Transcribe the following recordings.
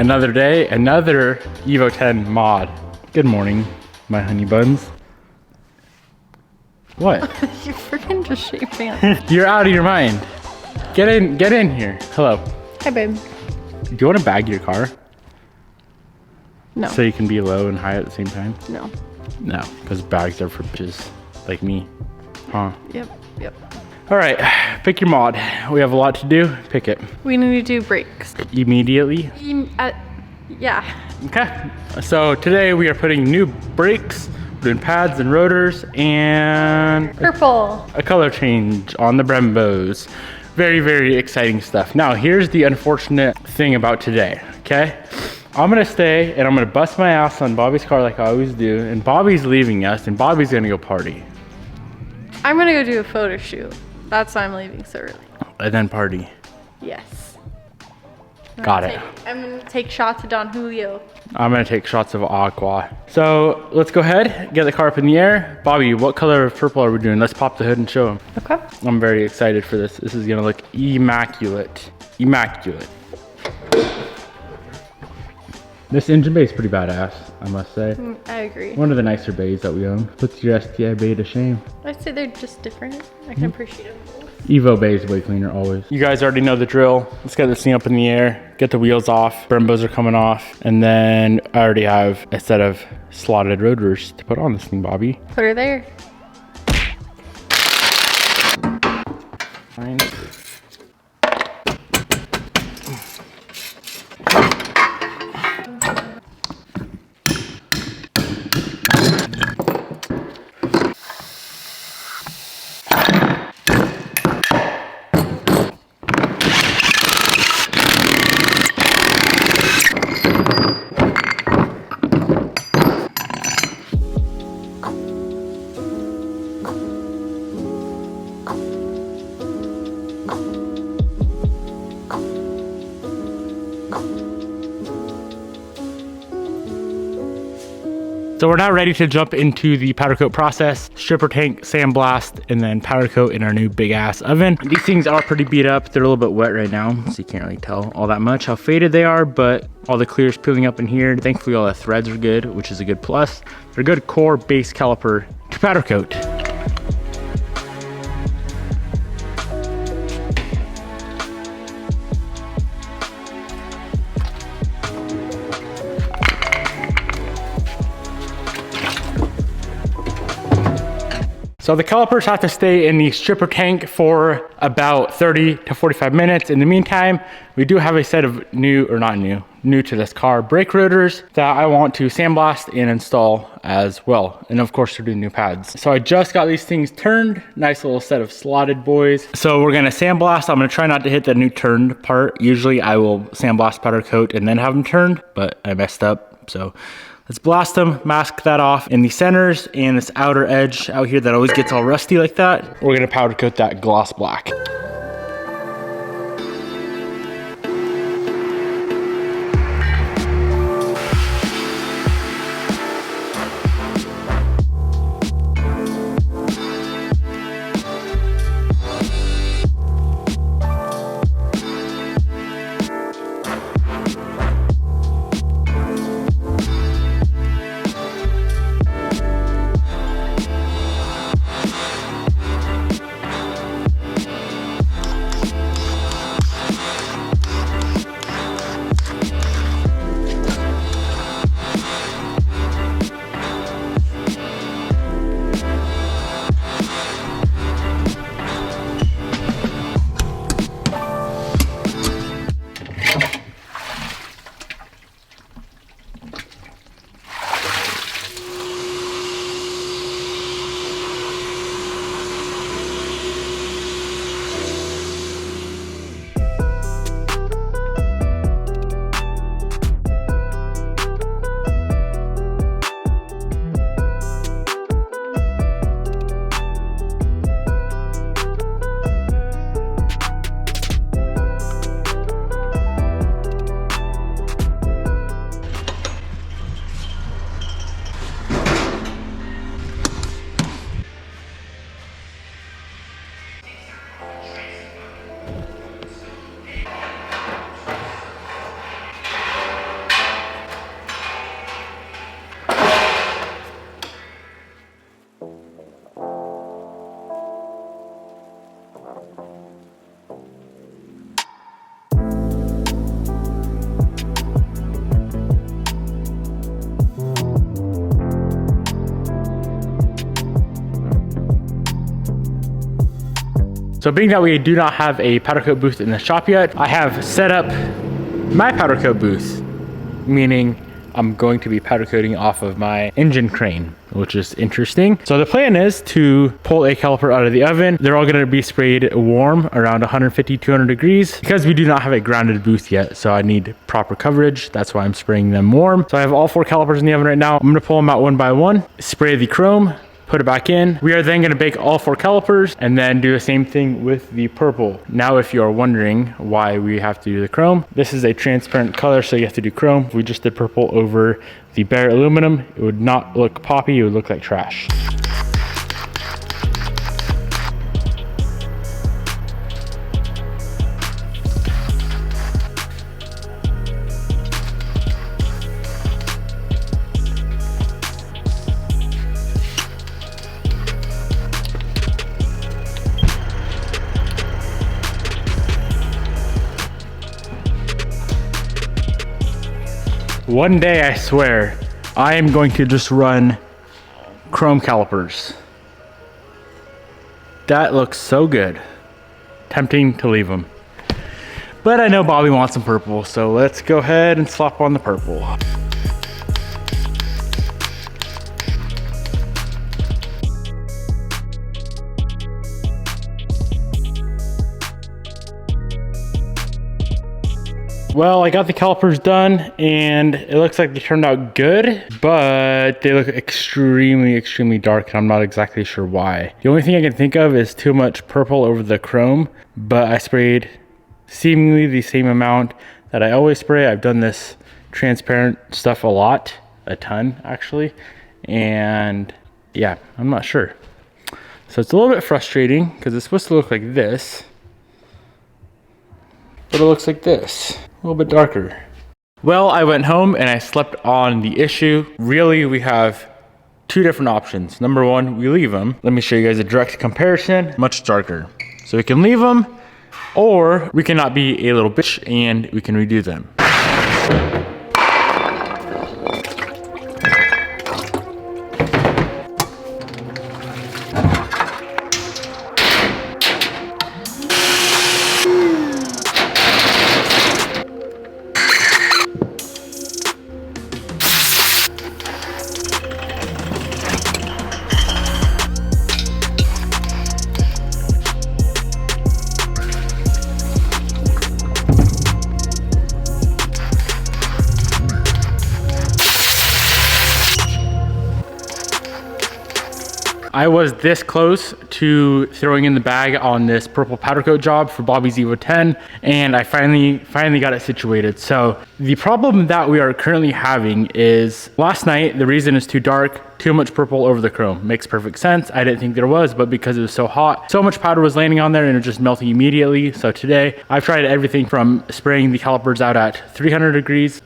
Another day, another Evo 10 mod. Good morning, my honey buns. What? You freaking just shake hands. You're out of your mind. Get in here. Hello. Hi, babe. Do you want to bag your car? No. So you can be low and high at the same time? No. No, because bags are for bitches like me. Huh? Yep. All right, pick your mod. We have a lot to do. Pick it. We need to do brakes. Immediately? Yeah. Okay. So today we are putting new brakes, we're doing pads and rotors, and Purple. a color change on the Brembos. Very, very exciting stuff. Now, here's the unfortunate thing about today, okay? I'm gonna stay and I'm gonna bust my ass on Bobby's car like I always do, and Bobby's leaving us, and Bobby's gonna go party. I'm gonna go do a photo shoot. That's why I'm leaving so early. And then party. Yes. Got it. I'm gonna take shots of Don Julio. I'm gonna take shots of aqua. So let's go ahead, get the car up in the air. Bobby, what color of purple are we doing? Let's pop the hood and show them. Okay. I'm very excited for this. This is gonna look immaculate. Immaculate. This engine bay is pretty badass, I must say. I agree. One of the nicer bays that we own. Puts your STI bay to shame. I'd say they're just different. I can appreciate them both. Evo bay is way cleaner always. You guys already know the drill. Let's get this thing up in the air, get the wheels off, Brembos are coming off, and then I already have a set of slotted rotors to put on this thing, Bobby. Put her there. Fine. So we're now ready to jump into the powder coat process. Stripper tank, sandblast, and then powder coat in our new big ass oven. These things are pretty beat up. They're a little bit wet right now, so you can't really tell all that much how faded they are, but all the clear's peeling up in here. Thankfully all the threads are good, which is a good plus. They're a good core base caliper to powder coat. So the calipers have to stay in the stripper tank for about 30 to 45 minutes. In the meantime, we do have a set of new to this car brake rotors that I want to sandblast and install as well. And of course, we're doing new pads. So I just got these things turned. Nice little set of slotted boys. So we're gonna sandblast. I'm gonna try not to hit the new turned part. Usually I will sandblast powder coat and then have them turned, but I messed up. So let's blast them, mask that off in the centers and this outer edge out here that always gets all rusty like that. We're gonna powder coat that gloss black. So being that we do not have a powder coat booth in the shop yet, I have set up my powder coat booth, meaning I'm going to be powder coating off of my engine crane, which is interesting. So the plan is to pull a caliper out of the oven. They're all gonna be sprayed warm around 150, 200 degrees because we do not have a grounded booth yet. So I need proper coverage. That's why I'm spraying them warm. So I have all 4 calipers in the oven right now. I'm gonna pull them out one by one, spray the chrome, put it back in. We are then gonna bake all 4 calipers and then do the same thing with the purple. Now, if you are wondering why we have to do the chrome, this is a transparent color, so you have to do chrome. If we just did purple over the bare aluminum, it would not look poppy, it would look like trash. One day, I swear, I am going to just run chrome calipers. That looks so good. Tempting to leave them. But I know Bobby wants some purple, so let's go ahead and slap on the purple. Well, I got the calipers done and it looks like they turned out good, but they look extremely, extremely dark and I'm not exactly sure why. The only thing I can think of is too much purple over the chrome, but I sprayed seemingly the same amount that I always spray. I've done this transparent stuff a ton actually, and yeah, I'm not sure. So it's a little bit frustrating because it's supposed to look like this, but it looks like this. A little bit darker. Well, I went home and I slept on the issue. Really, we have 2 different options. Number 1, we leave them. Let me show you guys a direct comparison. Much darker. So we can leave them, or we can not be a little bitch and we can redo them. I was this close to throwing in the bag on this purple powder coat job for Bobby's Evo 10, and I finally got it situated. So the problem that we are currently having is last night, the reason is too dark, too much purple over the chrome. Makes perfect sense. I didn't think there was, but because it was so hot, so much powder was landing on there and it just melting immediately. So today I've tried everything from spraying the calipers out at 300 degrees,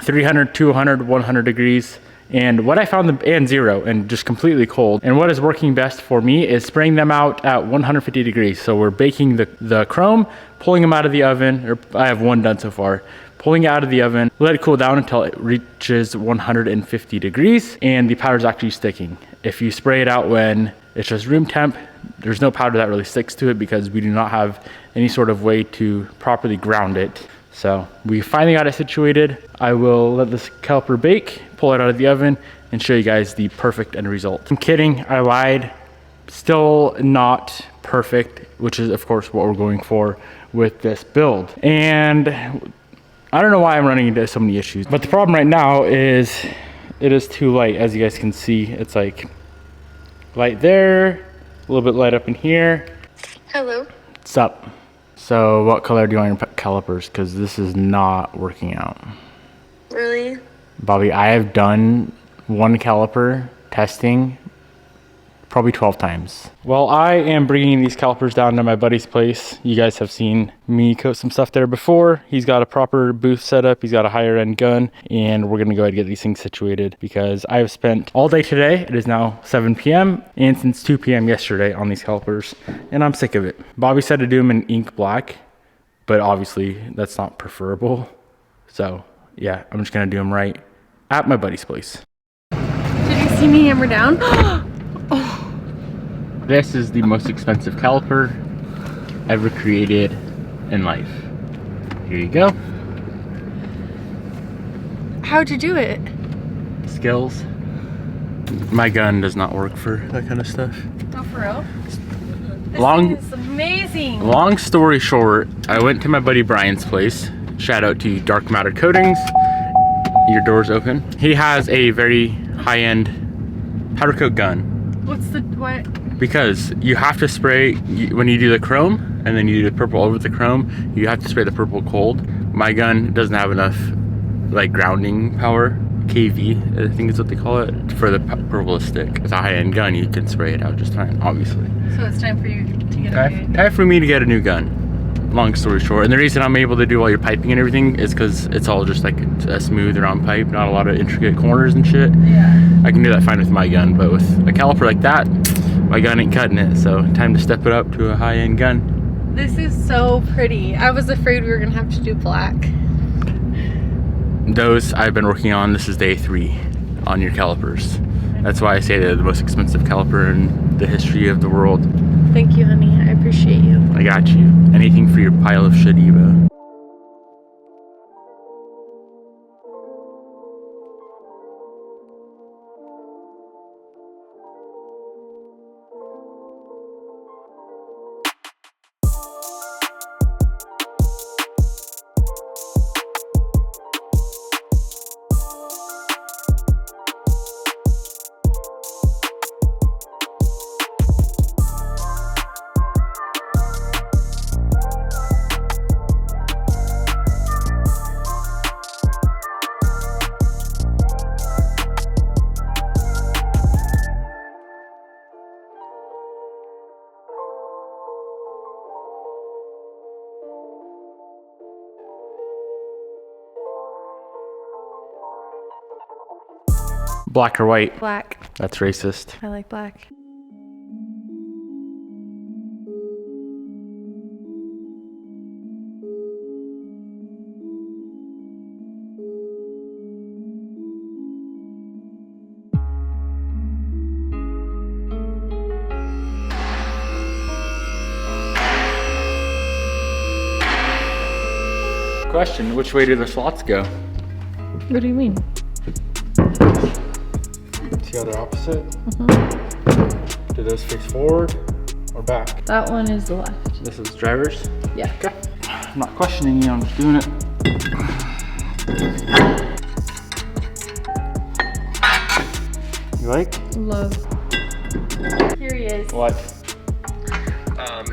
300, 200, 100 degrees. And what I found, and 0, and just completely cold. And what is working best for me is spraying them out at 150 degrees. So we're baking the chrome, pulling them out of the oven, or I have 1 done so far. Pulling it out of the oven, let it cool down until it reaches 150 degrees, and the powder's actually sticking. If you spray it out when it's just room temp, there's no powder that really sticks to it because we do not have any sort of way to properly ground it. So we finally got it situated. I will let this caliper bake, pull it out of the oven, and show you guys the perfect end result. I'm kidding, I lied. Still not perfect, which is of course what we're going for with this build. And I don't know why I'm running into so many issues, but the problem right now is it is too light. As you guys can see, it's like light there, a little bit light up in here. Hello. What's up? So what color do you want your calipers? Because this is not working out. Really? Bobby, I have done 1 caliper testing probably 12 times. Well, I am bringing these calipers down to my buddy's place. You guys have seen me coat some stuff there before. He's got a proper booth set up. He's got a higher end gun, and we're gonna go ahead and get these things situated because I have spent all day today. It is now 7 p.m. and since 2 p.m. yesterday on these calipers, and I'm sick of it. Bobby said to do them in ink black, but obviously that's not preferable. So yeah, I'm just gonna do them right at my buddy's place. Did you see me hammer down? This is the most expensive caliper ever created in life. Here you go. How'd you do it? Skills. My gun does not work for that kind of stuff. Oh, for real? This Long- thing is amazing. Long story short, I went to my buddy Brian's place. Shout out to Dark Matter Coatings. Your door's open. He has a very high-end powder coat gun. What's the, what? Because you have to spray, when you do the chrome, and then you do the purple over the chrome, you have to spray the purple cold. My gun doesn't have enough like grounding power, KV, I think is what they call it, for the purple to stick. It's a high-end gun, you can spray it out just fine, obviously. So it's time for you to get a new. Time for me to get a new gun. Long story short, and the reason I'm able to do all your piping and everything is because it's all just like a smooth round pipe, not a lot of intricate corners and shit. Yeah. I can do that fine with my gun, but with a caliper like that, my gun ain't cutting it. So time to step it up to a high-end gun. This is so pretty. I was afraid we were gonna have to do black. Those I've been working on. This is day 3 on your calipers. That's why I say they're the most expensive caliper in the history of the world. Thank you, honey. I appreciate you. I got you. Anything for your pile of shit, Evo. Black or white? Black. That's racist. I like black. Question, which way do the slots go? What do you mean? See how they're opposite? Mm-hmm. Do those face forward or back? That one is the left. This is driver's? Yeah. Okay. I'm not questioning you, I'm just doing it. You like? Love. Here he is. What?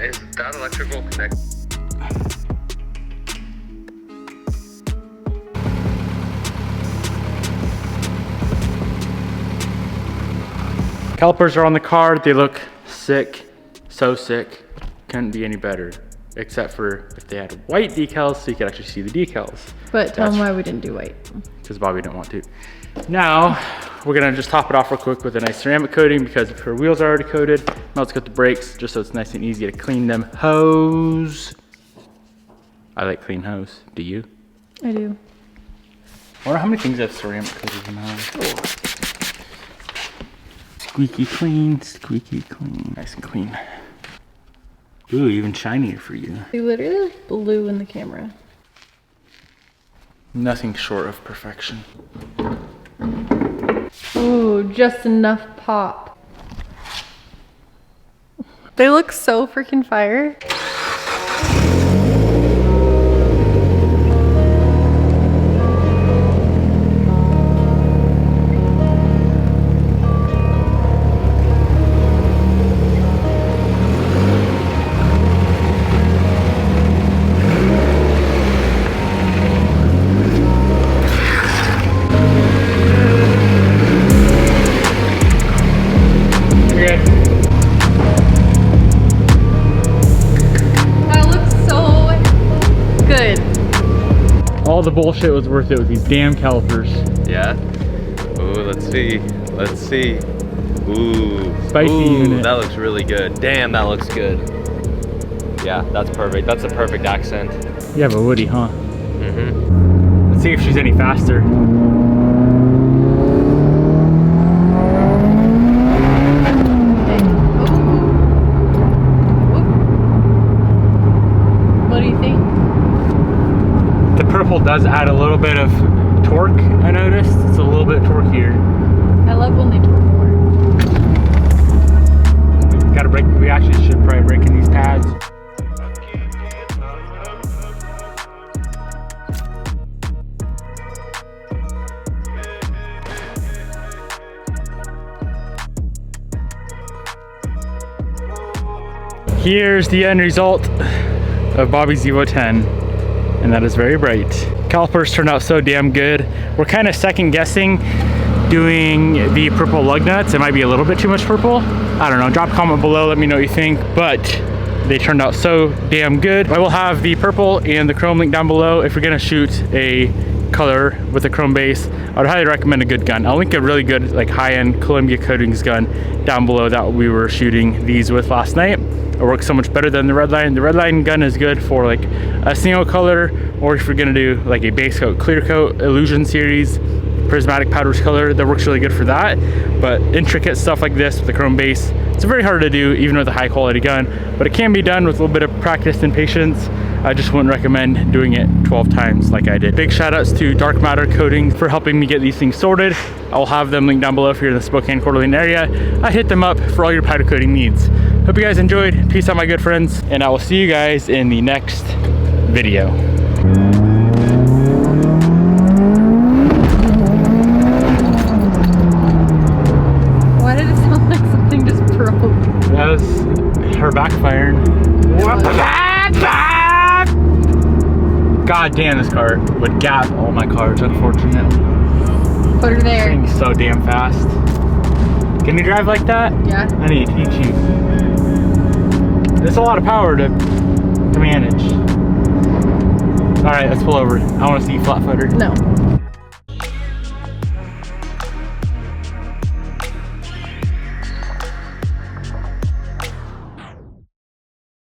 Is that electrical connect? Calipers are on the car. They look sick, so sick. Couldn't be any better, except for if they had white decals so you could actually see the decals. But tell them why we didn't do white. Because Bobby didn't want to. Now, we're gonna just top it off real quick with a nice ceramic coating because her wheels are already coated. Now let's coat the brakes just so it's nice and easy to clean them hose. I like clean hose. Do you? I do. I wonder how many things have ceramic coated in them. Squeaky clean, squeaky clean. Nice and clean. Ooh, even shinier for you. You literally look blue in the camera. Nothing short of perfection. Ooh, just enough pop. They look so freaking fire. All the bullshit was worth it with these damn calipers. Yeah. Ooh, let's see. Let's see. Ooh. Spicy unit. That looks really good. Damn, that looks good. Yeah, that's perfect. That's a perfect accent. You have a Woody, huh? Mm-hmm. Let's see if she's any faster. does add a little bit of torque, I noticed. It's a little bit torqueier. I love when they torque more. Gotta break, we actually should probably break in these pads. Here's the end result of Bobby's Evo 10, and that is very bright. Calipers turned out so damn good. We're kind of second guessing doing the purple lug nuts. It might be a little bit too much purple. I don't know, drop a comment below, let me know what you think, but they turned out so damn good. I will have the purple and the chrome link down below. If you're gonna shoot a color with a chrome base, I would highly recommend a good gun. I'll link a really good like high-end Columbia Coatings gun down below that we were shooting these with last night. It works so much better than the Redline. The Redline gun is good for like a single color, or if you're gonna do like a base coat, clear coat, illusion series, prismatic powders color, that works really good for that. But intricate stuff like this with the chrome base, it's very hard to do even with a high quality gun, but it can be done with a little bit of practice and patience. I just wouldn't recommend doing it 12 times like I did. Big shout outs to Dark Matter Coating for helping me get these things sorted. I'll have them linked down below if you're in the Spokane Coeur d'Alene area. I hit them up for all your powder coating needs. Hope you guys enjoyed. Peace out, my good friends, and I will see you guys in the next video. Why did it sound like something just broke? That was her backfiring. God damn, this car would gap all my cars, unfortunately. Put her there. Thing's so damn fast. Can you drive like that? Yeah. I need to teach you. There's a lot of power to manage. All right, let's pull over. I want to see you flat footer. No.